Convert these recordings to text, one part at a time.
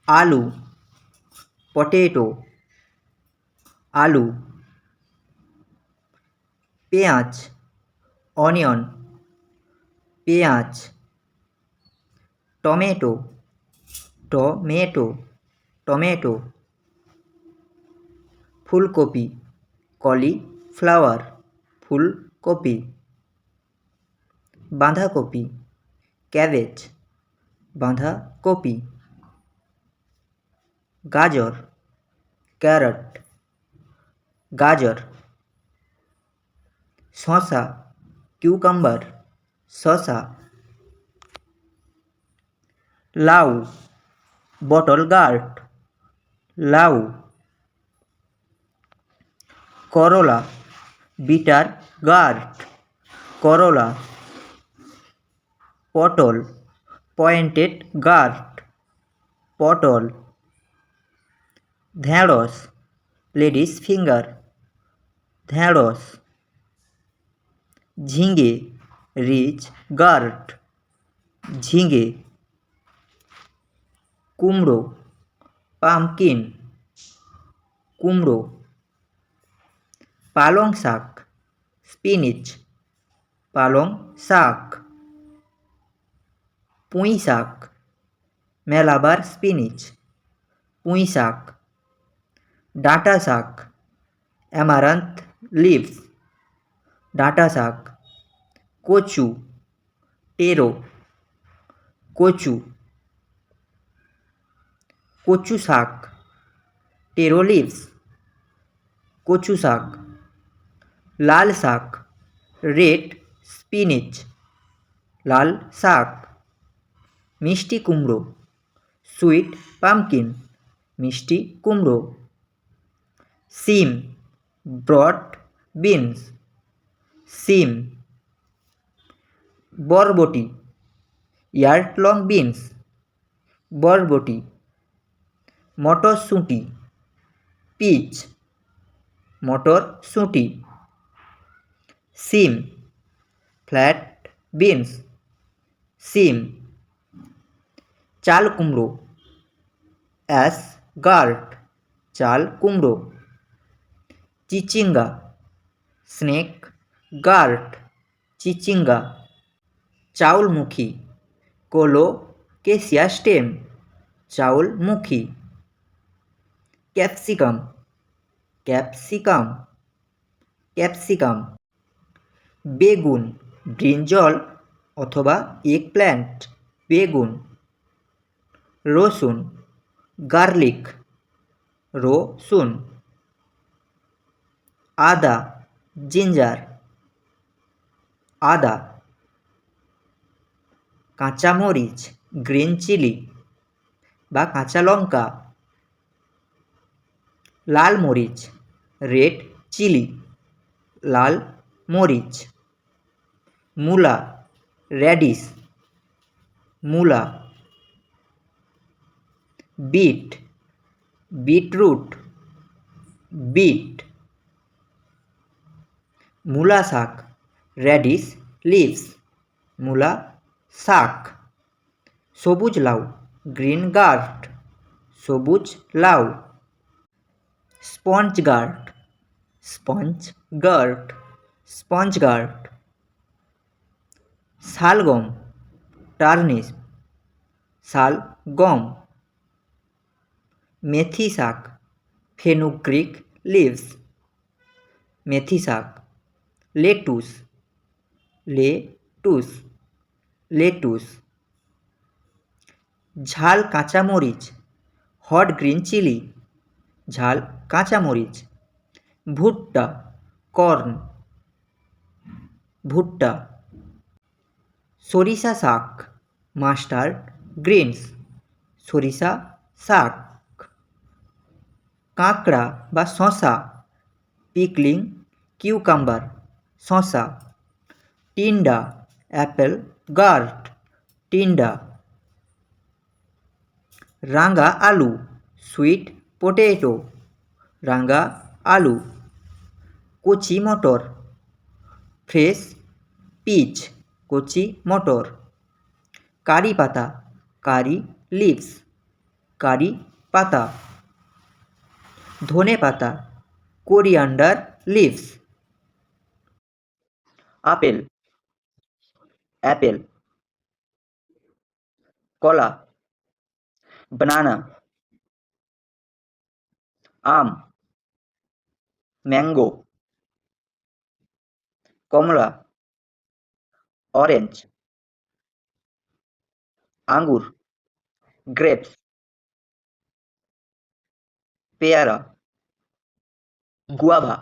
আলু, পটেটো, আলু। পেঁয়াজ, অনিয়ন, পেঁয়াজ। Tomato, tomato, tomato. ফুলকপি, কলিফ্লাওয়ার, ফুলকপি। বাঁধাকপি, ক্যাবেজ, বাঁধাকপি। গাজর, ক্যারট, গাজর। শসা, কিউকাম্বার, শসা। লাউ, বটল গার্ড, লাউ। করলা, বিটার গার্ড, করলা। পটল, পয়েন্টেড গার্ড, পটল। ঢেঁড়স, লেডিস ফিঙ্গার, ঢেঁড়স। ঝিঙে, রিচ গার্ড, ঝিঙে। কুমড়ো, পামকিন, কুমড়ো। পালং শাক, স্পিনিচ, পালং শাক। পুঁই শাক, মেলাবার স্পিনিচ, পুঁই শাক। ডাঁটা শাক, অ্যামারান্থ লিভস, ডাঁটা শাক। কচু, টেরো, কচু। কচু শাক, টেরো লিভস, কচু শাক। লাল শাক, রেড স্পিনিচ, লাল শাক। মিষ্টি কুমড়ো, সুইট পামকিন, মিষ্টি কুমড়ো। সিম, ব্রড বিনস, সিম। বরবটি, ইয়ার্ডলং বিনস, বরবটি। মটরশুঁটি, পিচ, মটরশুঁটি। সিম, ফ্ল্যাট বিনস, সিম। চাল কুমড়ো, অ্যাশ গার্ড, চাল কুমড়ো। চিচিঙ্গা, স্নেক গার্ড, চিচিঙ্গা। চাউলমুখী, কোলোকেসিয়া স্টেম, চাউলমুখী। Capsicum, capsicum, capsicum. বেগুন, ব্রিঞ্জল অথবা এগপ্ল্যান্ট, বেগুন। রসুন, গার্লিক, রসুন। আদা, জিঞ্জার, আদা। কাঁচামরিচ, গ্রিন চিলি বা কাঁচা লঙ্কা। লাল মরিচ, রেড চিলি, লাল মরিচ। মূলা, র্যাডিশ, মূলা। Beet, beetroot, beet. মূলা শাক, র্যাডিশ লিভস, মূলা শাক। সবুজ লাউ, গ্রিন গার্ড, সবুজ লাউ। Sponge gourd, sponge gourd, sponge gourd. শালগম, টার্নিশ, শালগম। মেথি শাক, ফেনুগ্রিক লিভস, মেথি শাক। Lettuce, lettuce, lettuce. ঝাল কাঁচামরিচ, হট গ্রিন চিলি, ঝাল কাঁচামরিচ। ভুট্টা, কর্ন, ভুট্টা। সরিষা শাক, মাস্টার্ড গ্রিনস, সরিষা শাক। কাঁকড়া বা শসা, পিকলিং কিউকাম্বার, শসা। টিন্ডা, অ্যাপেল গার্ড, টিন্ডা। রাঙা আলু, সুইট পটেটো, রাঙা আলু। কচি মটর, ফ্রেশ পিচ, কচি মটর। কারি পাতা, কারি লিভস, কারি পাতা। ধনে পাতা, কোরিয়ান্ডার লিভস। Apple, apple. কলা, বানানা। আম, ম্যাঙ্গো। কমলা, অরেঞ্জ। আঙ্গুর, গ্রেপস। পেয়ারা, গুয়াভা।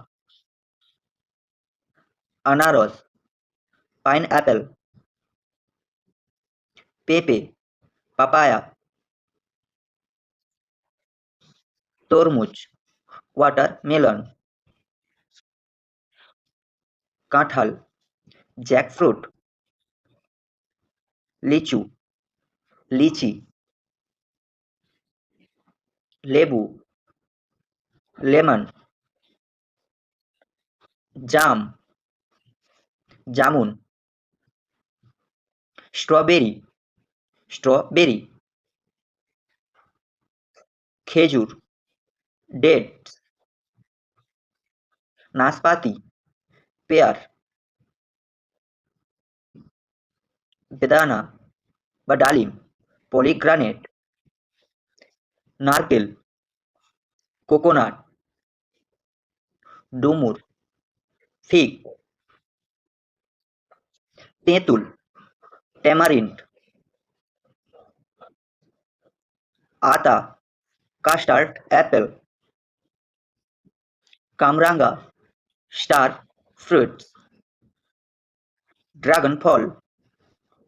আনারস, পাইনঅ্যাপেল। পেঁপে, পাপায়া। তরমুজ, ওয়াটারমেলন। কাঁঠাল, জ্যাকফ্রুট। লিচু, লিচি। লেবু, লেমন। জাম, জামুন। Strawberry, strawberry. খেজুর, ডেটস। নাশপাতি, পেয়ার। বেদানা বা ডালিম, পলিগ্রানেট। নারকেল, কোকোনাট। ডুমুর, ফিগ। তেঁতুল, ট্যামারিন্ড। আতা, কাস্টার্ড অ্যাপেল। কামরাঙ্গা, স্টার ফ্রুটস। ড্রাগন ফল,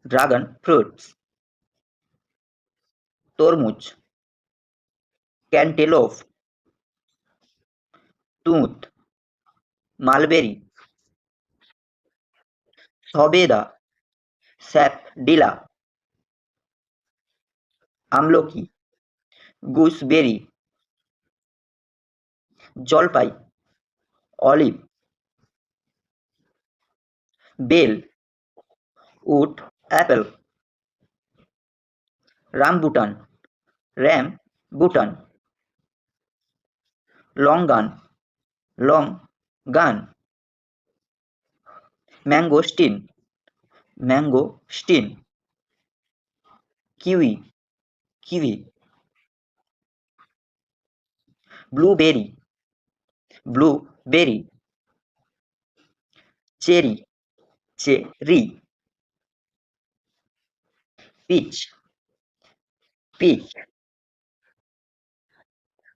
ড্রাগন ফ্রুটস। তরমুজ, ক্যান্টেলোপ। তুঁত, মালবেরি। সবেদা, স্যাপডিলা। আমলকি, গুসবেরি। জলপাই, অলিভ। বেল, wood apple. Rambutan, rambutan. Longan, long গান। Mangosteen, mangosteen. Kiwi, kiwi. Blueberry, blueberry. Cherry, cherry. Peach, peach.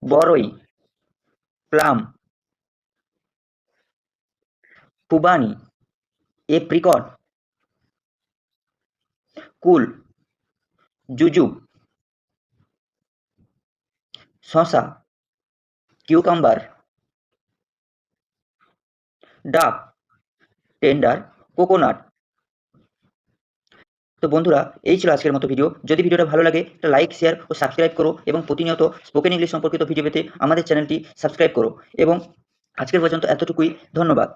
বরই, প্লাম। খুবানি, এপ্রিকট। কুল, জুজুব। শশা, কিউকাম্বার। ডাব, টেন্ডার কোকোনাট। তো বন্ধুরা, এই ছিল আজকের মতো ভিডিও। যদি ভিডিওটা ভালো লাগে একটা লাইক, শেয়ার ও সাবস্ক্রাইব করো এবং প্রতিনিয়ত স্পোকেন ইংলিশ সম্পর্কিত ভিডিও পেতে আমাদের চ্যানেলটি সাবস্ক্রাইব করো। এবং আজকের পর্যন্ত এতটুকুই। ধন্যবাদ।